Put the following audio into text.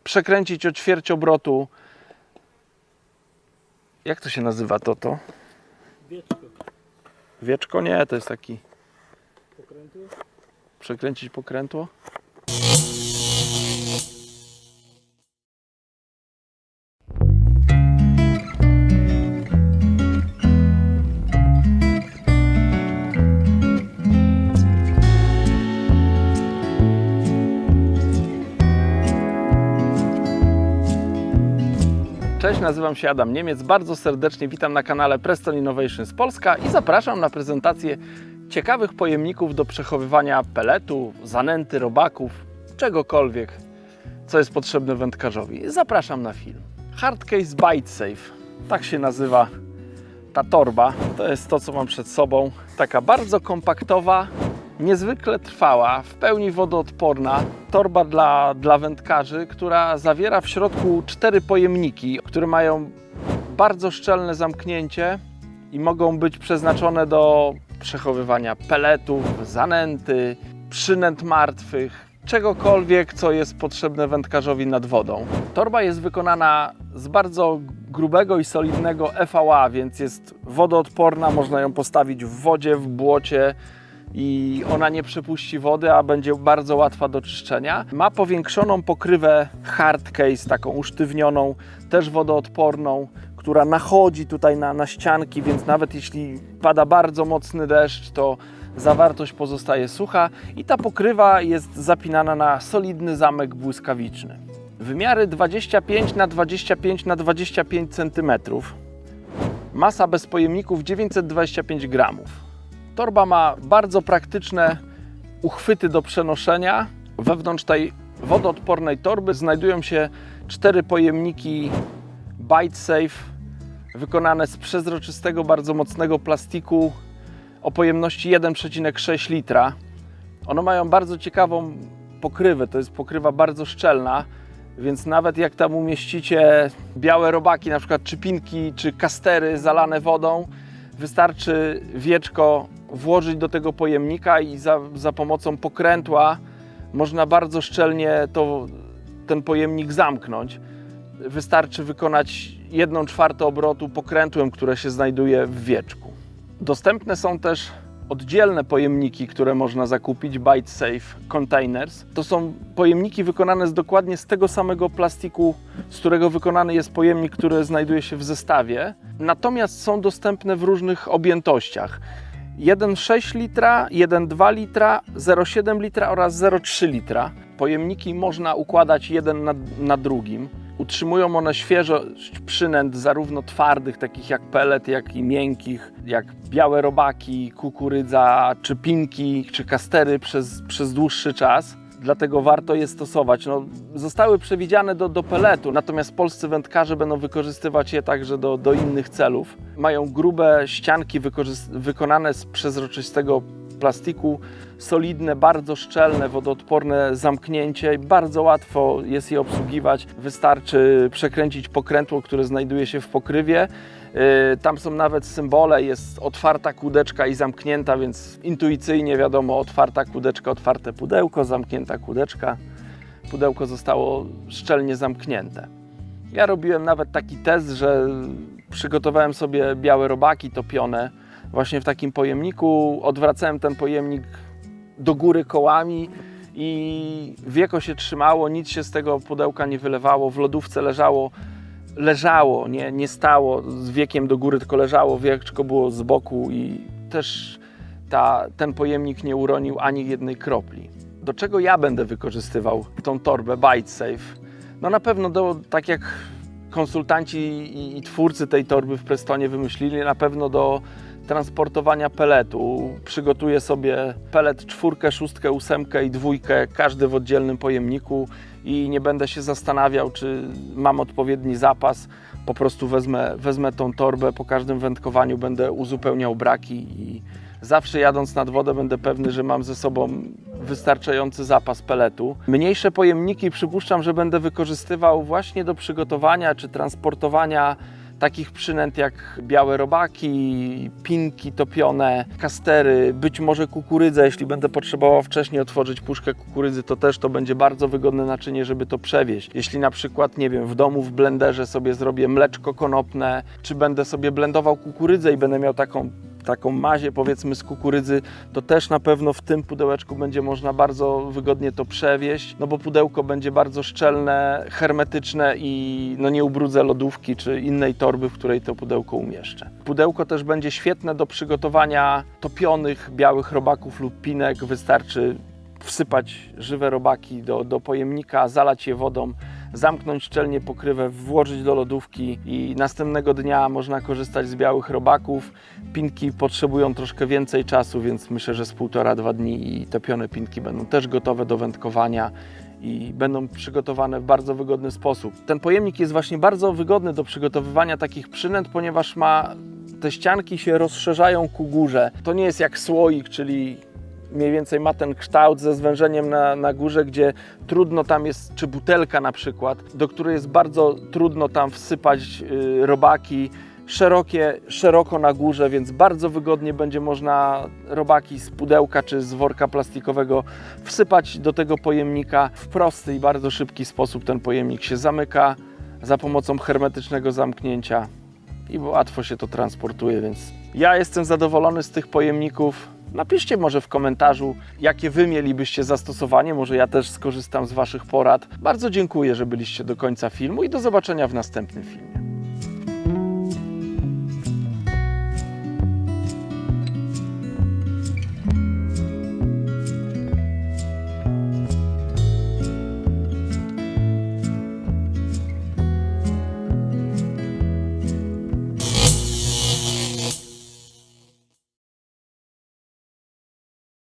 przekręcić o ćwierć obrotu. Jak to się nazywa to? Wieczko. Wieczko? Nie, to jest taki... Pokrętło? Przekręcić pokrętło. Cześć, nazywam się Adam Niemiec, bardzo serdecznie witam na kanale Preston Innovations Polska i zapraszam na prezentację ciekawych pojemników do przechowywania peletu, zanęty, robaków, czegokolwiek, co jest potrzebne wędkarzowi. Zapraszam na film. Hardcase Bite Safe, tak się nazywa ta torba. To jest to, co mam przed sobą. Taka bardzo kompaktowa, niezwykle trwała, w pełni wodoodporna torba dla wędkarzy, która zawiera w środku 4 pojemniki, które mają bardzo szczelne zamknięcie i mogą być przeznaczone do przechowywania peletów, zanęty, przynęt martwych, czegokolwiek, co jest potrzebne wędkarzowi nad wodą. Torba jest wykonana z bardzo grubego i solidnego EVA, więc jest wodoodporna, można ją postawić w wodzie, w błocie i ona nie przepuści wody, a będzie bardzo łatwa do czyszczenia. Ma powiększoną pokrywę hardcase, taką usztywnioną, też wodoodporną, która nachodzi tutaj na ścianki, więc nawet jeśli pada bardzo mocny deszcz, to zawartość pozostaje sucha i ta pokrywa jest zapinana na solidny zamek błyskawiczny. Wymiary 25 na 25 na 25 cm. Masa bez pojemników 925 gramów. Torba ma bardzo praktyczne uchwyty do przenoszenia. Wewnątrz tej wodoodpornej torby znajdują się 4 pojemniki Bite Safe wykonane z przezroczystego, bardzo mocnego plastiku o pojemności 1,6 litra. One mają bardzo ciekawą pokrywę, to jest pokrywa bardzo szczelna, więc nawet jak tam umieścicie białe robaki, na przykład czypinki czy kastery zalane wodą, wystarczy wieczko włożyć do tego pojemnika i za pomocą pokrętła można bardzo szczelnie ten pojemnik zamknąć. Wystarczy wykonać 1/4 obrotu pokrętłem, które się znajduje w wieczku. Dostępne są też oddzielne pojemniki, które można zakupić, Bite Safe Containers. To są pojemniki wykonane dokładnie z tego samego plastiku, z którego wykonany jest pojemnik, który znajduje się w zestawie. Natomiast są dostępne w różnych objętościach. 1,6 litra, 1,2 litra, 0,7 litra oraz 0,3 litra. Pojemniki można układać jeden na drugim. Utrzymują one świeżość przynęt zarówno twardych, takich jak pelet, jak i miękkich, jak białe robaki, kukurydza, czy pinki, czy kastery przez dłuższy czas. Dlatego warto je stosować. Zostały przewidziane do peletu, natomiast polscy wędkarze będą wykorzystywać je także do innych celów. Mają grube ścianki wykonane z przezroczystego plastiku, solidne, bardzo szczelne, wodoodporne zamknięcie. Bardzo łatwo jest je obsługiwać. Wystarczy przekręcić pokrętło, które znajduje się w pokrywie. Tam są nawet symbole, jest otwarta kłódeczka i zamknięta, więc intuicyjnie wiadomo, otwarta kłódeczka, otwarte pudełko, zamknięta kłódeczka. Pudełko zostało szczelnie zamknięte. Ja robiłem nawet taki test, że przygotowałem sobie białe robaki topione właśnie w takim pojemniku. Odwracałem ten pojemnik do góry kołami i wieko się trzymało, nic się z tego pudełka nie wylewało, w lodówce leżało, nie stało z wiekiem do góry, tylko leżało, wieczko było z boku i też ten pojemnik nie uronił ani jednej kropli. Do czego ja będę wykorzystywał tą torbę Bite Safe? No na pewno tak jak konsultanci i twórcy tej torby w Prestonie wymyślili, na pewno do transportowania peletu. Przygotuję sobie pelet 4, 6, 8 i 2, każdy w oddzielnym pojemniku i nie będę się zastanawiał, czy mam odpowiedni zapas. Po prostu wezmę tą torbę, po każdym wędkowaniu będę uzupełniał braki i zawsze jadąc nad wodę będę pewny, że mam ze sobą wystarczający zapas peletu. Mniejsze pojemniki przypuszczam, że będę wykorzystywał właśnie do przygotowania czy transportowania takich przynęt jak białe robaki, pinki topione, kastery, być może kukurydza. Jeśli będę potrzebował wcześniej otworzyć puszkę kukurydzy, to też to będzie bardzo wygodne naczynie, żeby to przewieźć. Jeśli na przykład, nie wiem, w domu w blenderze sobie zrobię mleczko konopne, czy będę sobie blendował kukurydzę i będę miał taką mazię, powiedzmy, z kukurydzy, to też na pewno w tym pudełeczku będzie można bardzo wygodnie to przewieźć, no bo pudełko będzie bardzo szczelne, hermetyczne i no nie ubrudzę lodówki czy innej torby, w której to pudełko umieszczę. Pudełko też będzie świetne do przygotowania topionych białych robaków lub pinek. Wystarczy wsypać żywe robaki do pojemnika, zalać je wodą, zamknąć szczelnie pokrywę, włożyć do lodówki i następnego dnia można korzystać z białych robaków. Pinki potrzebują troszkę więcej czasu, więc myślę, że z 1,5–2 dni i topione pinki będą też gotowe do wędkowania i będą przygotowane w bardzo wygodny sposób. Ten pojemnik jest właśnie bardzo wygodny do przygotowywania takich przynęt, ponieważ te ścianki się rozszerzają ku górze. To nie jest jak słoik, czyli mniej więcej ma ten kształt ze zwężeniem na górze, gdzie trudno tam jest, czy butelka na przykład, do której jest bardzo trudno tam wsypać robaki, szeroko na górze, więc bardzo wygodnie będzie można robaki z pudełka czy z worka plastikowego wsypać do tego pojemnika. W prosty i bardzo szybki sposób ten pojemnik się zamyka za pomocą hermetycznego zamknięcia i łatwo się to transportuje, więc ja jestem zadowolony z tych pojemników. Napiszcie może w komentarzu, jakie Wy mielibyście zastosowanie, może ja też skorzystam z Waszych porad. Bardzo dziękuję, że byliście do końca filmu i do zobaczenia w następnym filmie.